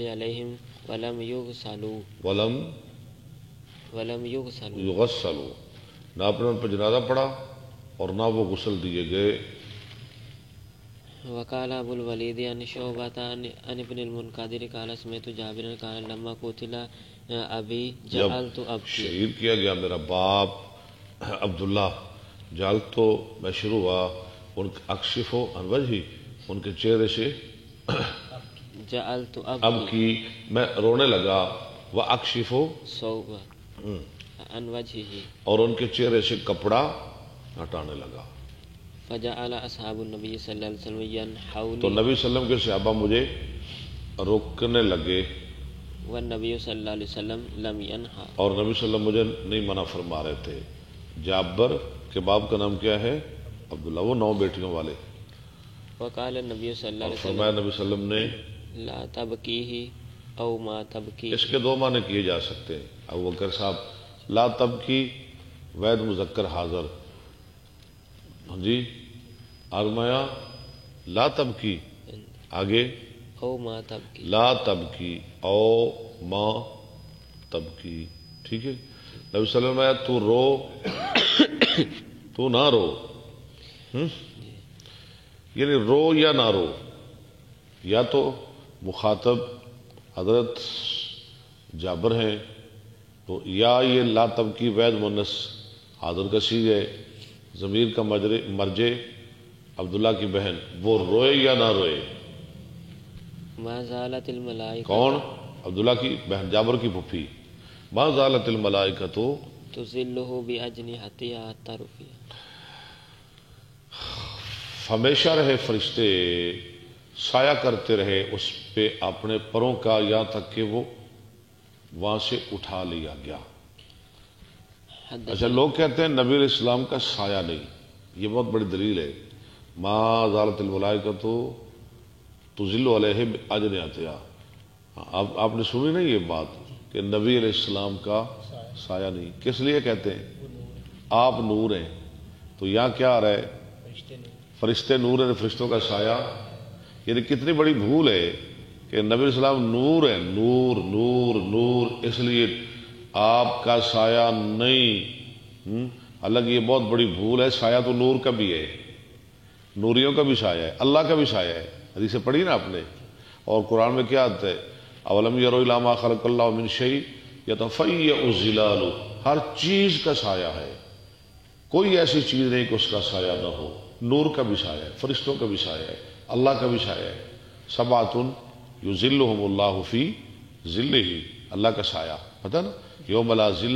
علیہم ولم یغسلوا، نہ آپ نے ان پر جنازہ پڑھا اور نہ وہ غسل دیے گئے۔ وقال ابو الولید عن شعبۃ عن ابن المنکدر قال سمعت جابر قال لما قتل ابی جعلت ابکی، شہید کیا گیا میرا باپ عبداللہ، جعلت تو میں شروع ہوا ان اکشف عن وجہی، ان کے چہرے سے جعلت اب ابکی کی میں رونے لگا، وہ اکشف صوب عن وجہہ، اور ان کے چہرے سے کپڑا ہٹانے لگا۔ فجعل اصحاب النبی صلی اللہ علیہ وسلم ینحونی، تو نبی صلی اللہ علیہ وسلم کے صحابہ مجھے روکنے لگے، والنبی صلی اللہ علیہ وسلم لم ینہا، اور نبی صلی اللہ علیہ وسلم مجھے نہیں منع فرما رہے تھے۔ جابر کے باپ کا نام کیا ہے؟ عبداللہ، وہ 9 بیٹیوں والے۔ وقال النبی صلی اللہ اور علیہ فرمایا نبی صلی اللہ علیہ وسلم نے وسلم لا تبکیہ او ما تبکی، اس کے 2 معنی کیے جا سکتے ہیں۔ ابو بکر صاحب لا تبکی وید مذکر حاضر، ہاں جی، آرمایا لا تبکی، آگے او ما تبکی، لا تبکی او ما تبکی، ٹھیک ہے۔ نبی صلی اللہ علیہ وسلم تو رو تو نہ رو، یعنی رو یا نہ رو، یا تو مخاطب حضرت جابر ہیں تو یا یہ لا تبکی وید مونس حاضر کا صیغہ ہے، ضمیر کا مرجع عبداللہ کی بہن، وہ روئے یا نہ روئے؟ ما زالت الملائکہ، کون؟ عبداللہ کی بہن، جابر کی پھپھی۔ ما زالت الملائکۃ تظلہ باجنحتہا حتی رفع، ہمیشہ رہے فرشتے سایہ کرتے رہے اس پہ اپنے پروں کا، یہاں تک کہ وہ وہاں سے اٹھا لیا گیا۔ اچھا، لوگ کہتے ہیں نبی علیہ السلام کا سایہ نہیں، یہ بہت بڑی دلیل ہے۔ ما زالت الملائکۃ تظل علیہ باجنحتہا، آپ نے سنی نہیں یہ بات کہ نبی علیہ السلام کا سایہ نہیں؟ کس لیے کہتے ہیں؟ آپ نور ہیں، تو یہاں کیا آ رہا ہے؟ فرشتے نور ہیں، فرشتوں کا سایہ، یعنی کتنی بڑی بھول ہے کہ نبی علیہ السلام نور ہیں، نور نور نور، اس لیے آپ کا سایہ نہیں۔ حالانکہ یہ بہت بڑی بھول ہے، سایہ تو نور کا بھی ہے، نوریوں کا بھی سایہ ہے، اللہ کا بھی سایہ ہے، حدیث پڑھی نا آپ نے۔ اور قرآن میں کیا آتا ہے؟ اولم یروا الی ما خلق اللہ من شیء یتفیأ الظلال، ہر چیز کا سایہ ہے، کوئی ایسی چیز نہیں کہ اس کا سایہ نہ ہو۔ نور کا بھی سایہ ہے، فرشتوں کا بھی سایہ ہے، اللہ کا بھی سایہ ہے۔ سبعۃ یظلھم اللہ فی ظلہ، اللہ کا سایہ، پتہ نا، یوم لا ظل